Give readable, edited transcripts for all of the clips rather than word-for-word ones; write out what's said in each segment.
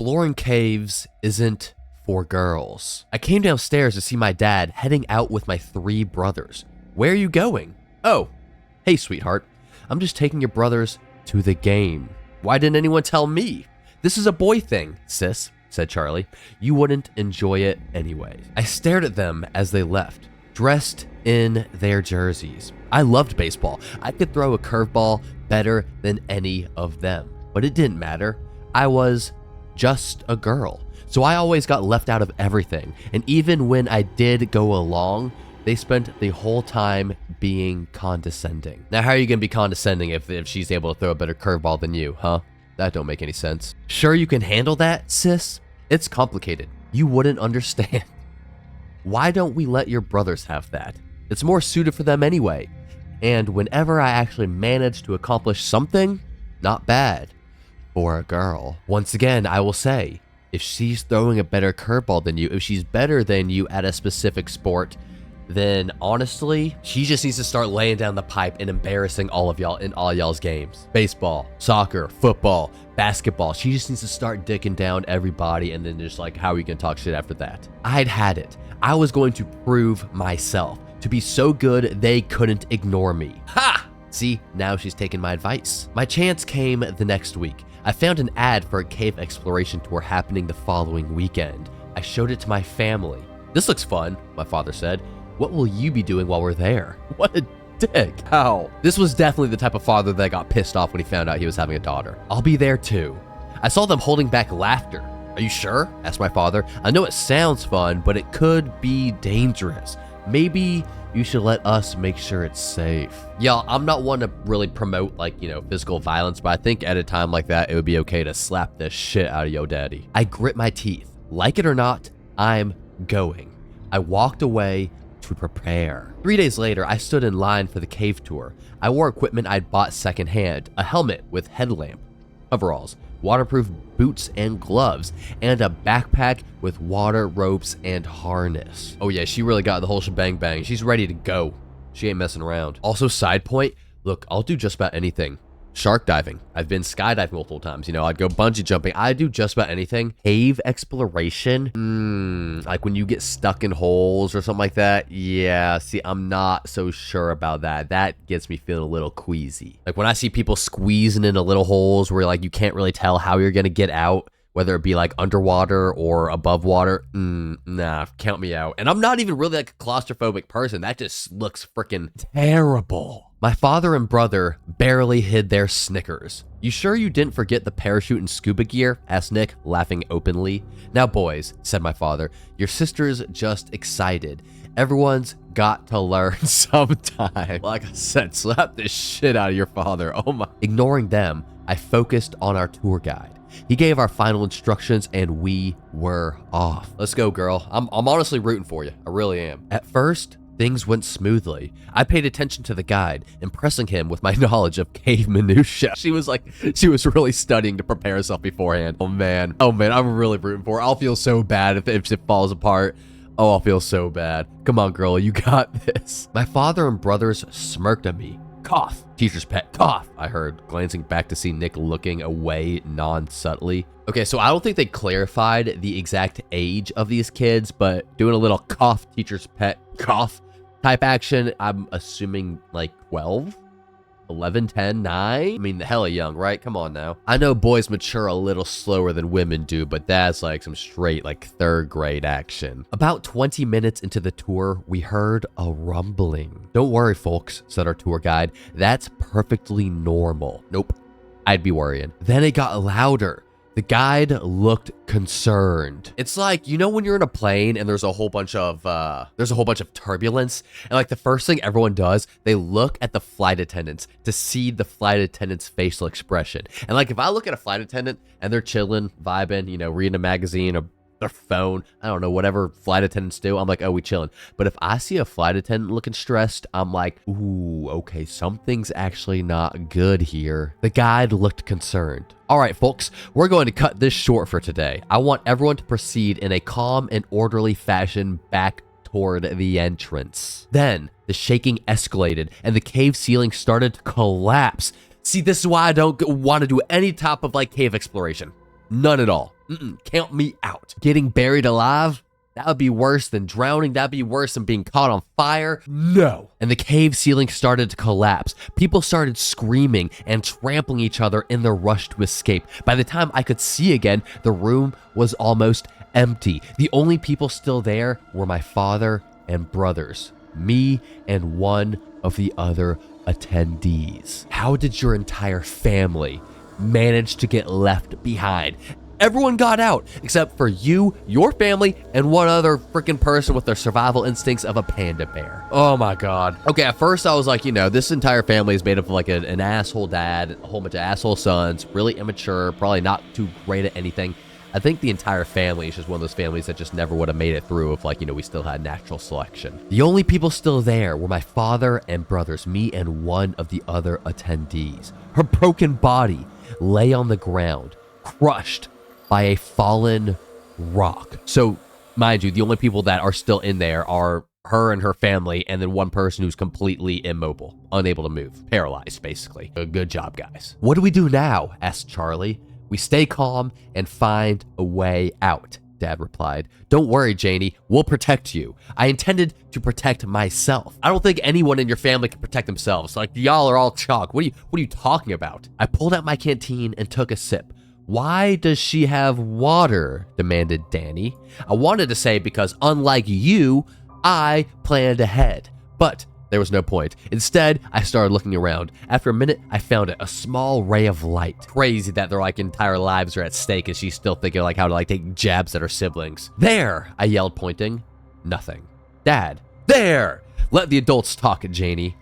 exploring caves isn't for girls. I came downstairs to see my dad heading out with my 3 brothers. Where are you going? Oh, hey, sweetheart. I'm just taking your brothers to the game. Why didn't anyone tell me? This is a boy thing, sis, said Charlie. You wouldn't enjoy it anyway. I stared at them as they left, dressed in their jerseys. I loved baseball. I could throw a curveball better than any of them, but it didn't matter. I was just a girl, so I always got left out of everything. And even when I did go along, they spent the whole time being condescending. Now, how are you gonna be condescending if she's able to throw a better curveball than you, huh? That don't make any sense. Sure, you can handle that, sis? It's complicated. You wouldn't understand. Why don't we let your brothers have that? It's more suited for them anyway. And whenever I actually manage to accomplish something, not bad for a girl. Once again, I will say, if she's throwing a better curveball than you, if she's better than you at a specific sport, then honestly, she just needs to start laying down the pipe and embarrassing all of y'all in all y'all's games. Baseball, soccer, football, basketball. She just needs to start dicking down everybody, and then just like, how are you gonna talk shit after that? I'd had it. I was going to prove myself to be so good they couldn't ignore me. Ha! See, now she's taking my advice. My chance came the next week. I found an ad for a cave exploration tour happening the following weekend. I showed it to my family. This looks fun, my father said. What will you be doing while we're there? What a dick. How? This was definitely the type of father that got pissed off when he found out he was having a daughter. I'll be there too. I saw them holding back laughter. Are you sure? Asked my father. I know it sounds fun, but it could be dangerous. Maybe you should let us make sure it's safe. Y'all, I'm not one to really promote physical violence, but I think at a time like that, it would be okay to slap the shit out of yo daddy. I grit my teeth. Like it or not, I'm going. I walked away to prepare. 3 days later, I stood in line for the cave tour. I wore equipment I'd bought secondhand, a helmet with headlamp, coveralls, waterproof boots and gloves, and a backpack with water ropes and harness. Oh yeah, she really got the whole shebang bang. She's ready to go. She ain't messing around. Also, side point, look, I'll do just about anything. Shark diving. I've been skydiving multiple times. I'd go bungee jumping. I do just about anything. Cave exploration? Like when you get stuck in holes or something like that? Yeah, see, I'm not so sure about that. That gets me feeling a little queasy. Like when I see people squeezing into little holes where you can't really tell how you're gonna get out, whether it be underwater or above water, nah, count me out. And I'm not even really a claustrophobic person. That just looks freaking terrible. My father and brother barely hid their snickers. You sure you didn't forget the parachute and scuba gear? Asked Nick, laughing openly. Now boys, said my father, your sister's just excited. Everyone's got to learn sometime. Like I said, slap the shit out of your father. Oh my. Ignoring them, I focused on our tour guide. He gave our final instructions and we were off. Let's go, girl. I'm honestly rooting for you. I really am. At first, things went smoothly. I paid attention to the guide, impressing him with my knowledge of cave minutia. She was really studying to prepare herself beforehand. Oh man, I'm really rooting for her. I'll feel so bad if it falls apart. Oh, I'll feel so bad. Come on, girl, you got this. My father and brothers smirked at me. Cough, teacher's pet, cough, I heard, glancing back to see Nick looking away non-subtly. Okay, so I don't think they clarified the exact age of these kids, but doing a little cough, teacher's pet, cough type action, I'm assuming 12? 11, 10, 9? I mean, hella young, right? Come on now. I know boys mature a little slower than women do, but that's some straight third grade action. About 20 minutes into the tour, we heard a rumbling. Don't worry, folks, said our tour guide. That's perfectly normal. Nope, I'd be worrying. Then it got louder. The guide looked concerned. It's when you're in a plane and there's a whole bunch of turbulence, and the first thing everyone does, they look at the flight attendants to see the flight attendant's facial expression. And if I look at a flight attendant and they're chilling, vibing, reading a magazine or their phone, I don't know, whatever flight attendants do, I'm oh, we chilling. But if I see a flight attendant looking stressed, I'm ooh, okay, something's actually not good here. The guide looked concerned. All right, folks, we're going to cut this short for today. I want everyone to proceed in a calm and orderly fashion back toward the entrance. Then the shaking escalated and the cave ceiling started to collapse. See, this is why I don't want to do any type of cave exploration. None at all. Count me out. Getting buried alive? That would be worse than drowning. That'd be worse than being caught on fire. No. And the cave ceiling started to collapse. People started screaming and trampling each other in their rush to escape. By the time I could see again, the room was almost empty. The only people still there were my father and brothers, me and one of the other attendees. How did your entire family manage to get left behind? Everyone got out except for you, your family, and one other freaking person with their survival instincts of a panda bear. Oh my God. Okay, at first I was like, this entire family is made up of like an asshole dad, a whole bunch of asshole sons, really immature, probably not too great at anything. I think the entire family is just one of those families that just never would have made it through if we still had natural selection. The only people still there were my father and brothers, me and one of the other attendees. Her broken body lay on the ground, crushed by a fallen rock. So, mind you, the only people that are still in there are her and her family, and then one person who's completely immobile, unable to move, paralyzed, basically. Good job, guys. What do we do now? Asked Charlie. We stay calm and find a way out, Dad replied. Don't worry, Janie, we'll protect you. I intended to protect myself. I don't think anyone in your family can protect themselves. Like, y'all are all chalk. What are you talking about? I pulled out my canteen and took a sip. Why does she have water? Demanded Danny. I wanted to say because unlike you, I planned ahead, but there was no point. Instead, I started looking around. After a minute, I found it, a small ray of light. Crazy that their entire lives are at stake and she's still thinking how to take jabs at her siblings. There, I yelled, pointing. Nothing. Dad, there! Let the adults talk, Janie.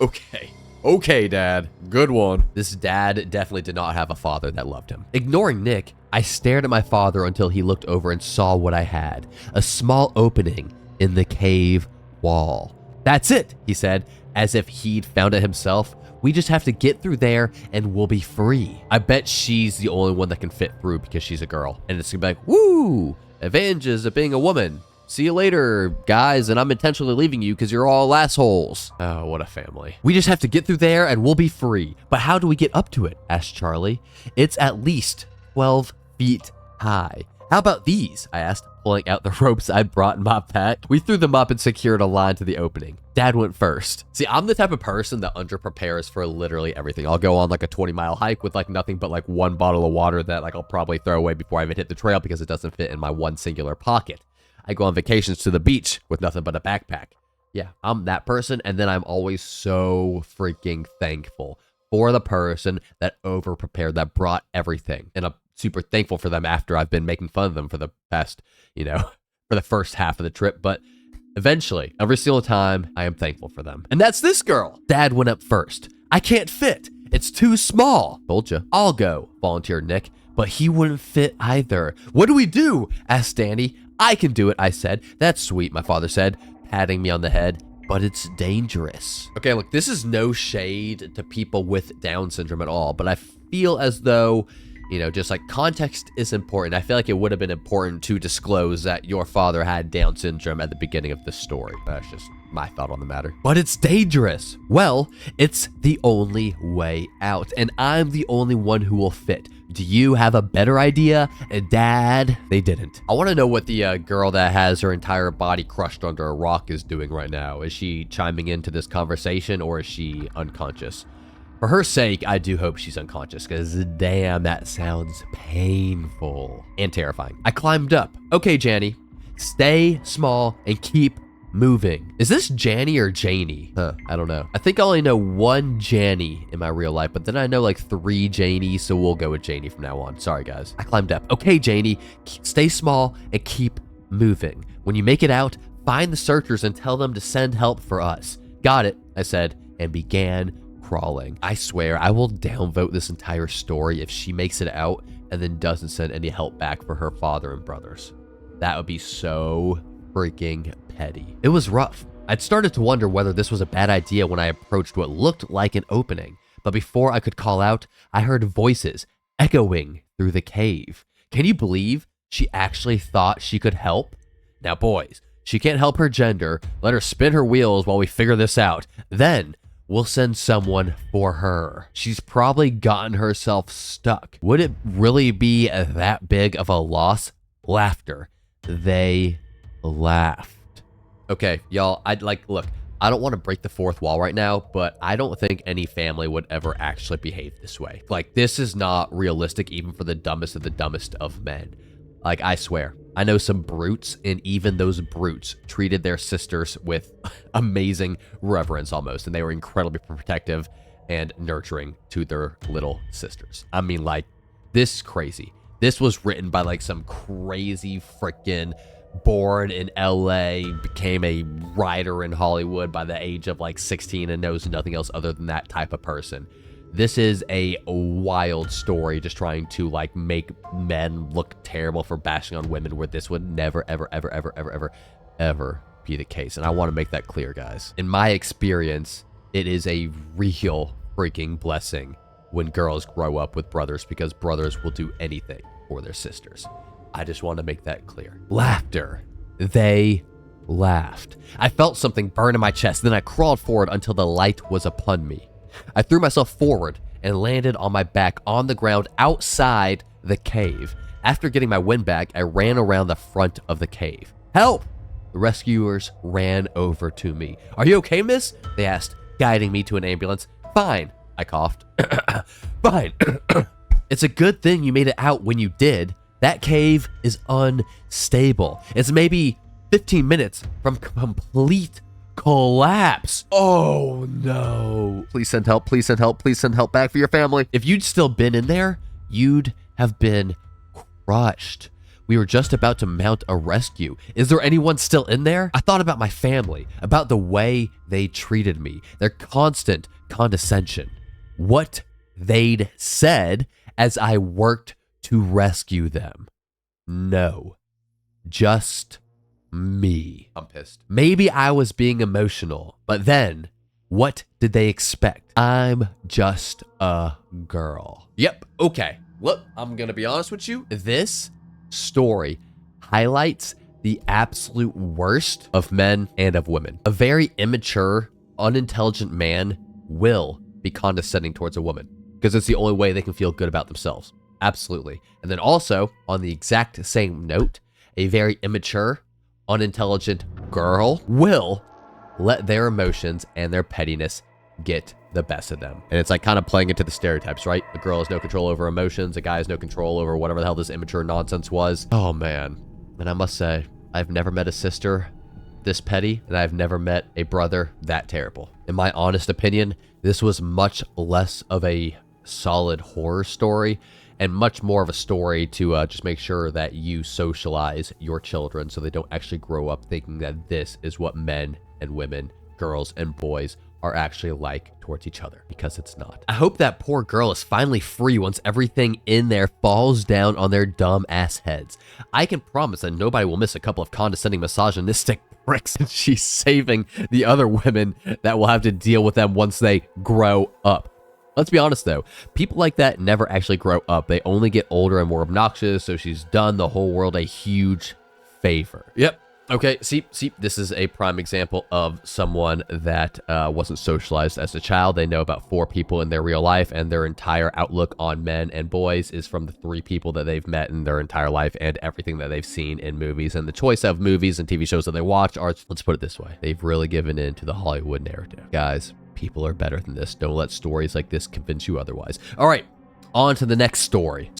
Okay. Okay, Dad. Good one. This dad definitely did not have a father that loved him. Ignoring Nick, I stared at my father until he looked over and saw what I had. A small opening in the cave wall. That's it, he said, as if he'd found it himself. We just have to get through there and we'll be free. I bet she's the only one that can fit through because she's a girl. And it's gonna be like, woo, advantages of being a woman. See you later, guys, and I'm intentionally leaving you because you're all assholes. Oh, what a family. We just have to get through there and we'll be free. But how do we get up to it? Asked Charlie. It's at least 12 feet high. How about these? I asked, pulling out the ropes I'd brought in my pack. We threw them up and secured a line to the opening. Dad went first. See, I'm the type of person that underprepares for literally everything. I'll go on a 20-mile hike with nothing but one bottle of water that I'll probably throw away before I even hit the trail because it doesn't fit in my one singular pocket. I go on vacations to the beach with nothing but a backpack. Yeah, I'm that person, and then I'm always so freaking thankful for the person that over-prepared, that brought everything. And I'm super thankful for them after I've been making fun of them for the past, for the first half of the trip. But eventually, every single time, I am thankful for them. And that's this girl. Dad went up first. I can't fit. It's too small. Told ya. I'll go, volunteered Nick. But he wouldn't fit either. What do we do? Asked Danny. I can do it, I said. That's sweet, my father said, patting me on the head. But it's dangerous. Okay, look, this is no shade to people with Down syndrome at all, but I feel as though, just context is important. I feel like it would have been important to disclose that your father had Down syndrome at the beginning of this story. That's just my thought on the matter. But it's dangerous. Well, it's the only way out, and I'm the only one who will fit. Do you have a better idea? Dad, they didn't. I want to know what the girl that has her entire body crushed under a rock is doing right now. Is she chiming into this conversation or is she unconscious? For her sake, I do hope she's unconscious because damn, that sounds painful and terrifying. I climbed up. Okay, Janny, stay small and keep moving. Is this Janny or Janie? I don't know. I think I only know one Janny in my real life, but then I know 3 Janies, so we'll go with Janie from now on. Sorry, guys. I climbed up. Okay, Janie, stay small and keep moving. When you make it out, find the searchers and tell them to send help for us. Got it, I said, and began crawling. I swear I will downvote this entire story if she makes it out and then doesn't send any help back for her father and brothers. That would be so freaking petty. It was rough. I'd started to wonder whether this was a bad idea when I approached what looked like an opening, but before I could call out, I heard voices echoing through the cave. Can you believe she actually thought she could help? Now, boys, she can't help her gender. Let her spin her wheels while we figure this out. Then, we'll send someone for her. She's probably gotten herself stuck. Would it really be that big of a loss? Laughter. They laughed. Okay, y'all, look, I don't want to break the fourth wall right now, but I don't think any family would ever actually behave this way. Like, this is not realistic even for the dumbest of the dumbest of men. Like, I swear, I know some brutes, and even those brutes treated their sisters with amazing reverence almost, and they were incredibly protective and nurturing to their little sisters. I mean, like, this is crazy. This was written by, like, some crazy freaking born in LA, became a writer in Hollywood by the age of, like, 16 and knows nothing else other than that type of person. This is a wild story just trying to, like, make men look terrible for bashing on women, where this would never, ever, ever, ever, ever, ever, ever be the case. And I want to make that clear, guys. In my experience, it is a real freaking blessing when girls grow up with brothers, because brothers will do anything for their sisters. I just want to make that clear. Laughter. They laughed. I felt something burn in my chest, then I crawled forward until the light was upon me. I threw myself forward and landed on my back on the ground outside the cave. After getting my wind back, I ran around the front of the cave. Help! The rescuers ran over to me. Are you okay, miss? They asked, guiding me to an ambulance. Fine, I coughed. Fine. It's a good thing you made it out when you did. That cave is unstable. It's maybe 15 minutes from complete collapse. Oh no. Please send help, please send help, please send help back for your family. If you'd still been in there, you'd have been crushed. We were just about to mount a rescue. Is there anyone still in there? I thought about my family, about the way they treated me, their constant condescension, what they'd said as I worked to rescue them. No, just me. I'm pissed. Maybe I was being emotional, but then what did they expect? I'm just a girl. Yep, okay. Look, I'm gonna be honest with you. This story highlights the absolute worst of men and of women. A very immature, unintelligent man will be condescending towards a woman because it's the only way they can feel good about themselves. Absolutely. And then also, on the exact same note, a very immature, unintelligent girl will let their emotions and their pettiness get the best of them. And it's like kind of playing into the stereotypes, right? A girl has no control over emotions, a guy has no control over whatever the hell this immature nonsense was. Oh man. And I must say, I've never met a sister this petty, and I've never met a brother that terrible. In my honest opinion, this was much less of a solid horror story and much more of a story to just make sure that you socialize your children so they don't actually grow up thinking that this is what men and women, girls and boys are actually like towards each other, because it's not. I hope that poor girl is finally free once everything in there falls down on their dumb ass heads. I can promise that nobody will miss a couple of condescending misogynistic pricks, and she's saving the other women that will have to deal with them once they grow up. Let's be honest though, people like that never actually grow up. They only get older and more obnoxious, so she's done the whole world a huge favor. Yep. Okay, see, this is a prime example of someone that wasn't socialized as a child. They know about 4 people in their real life, and their entire outlook on men and boys is from the 3 people that they've met in their entire life and everything that they've seen in movies. And the choice of movies and TV shows that they watch are, let's put it this way, they've really given in to the Hollywood narrative. Guys, people are better than this. Don't let stories like this convince you otherwise. All right, on to the next story.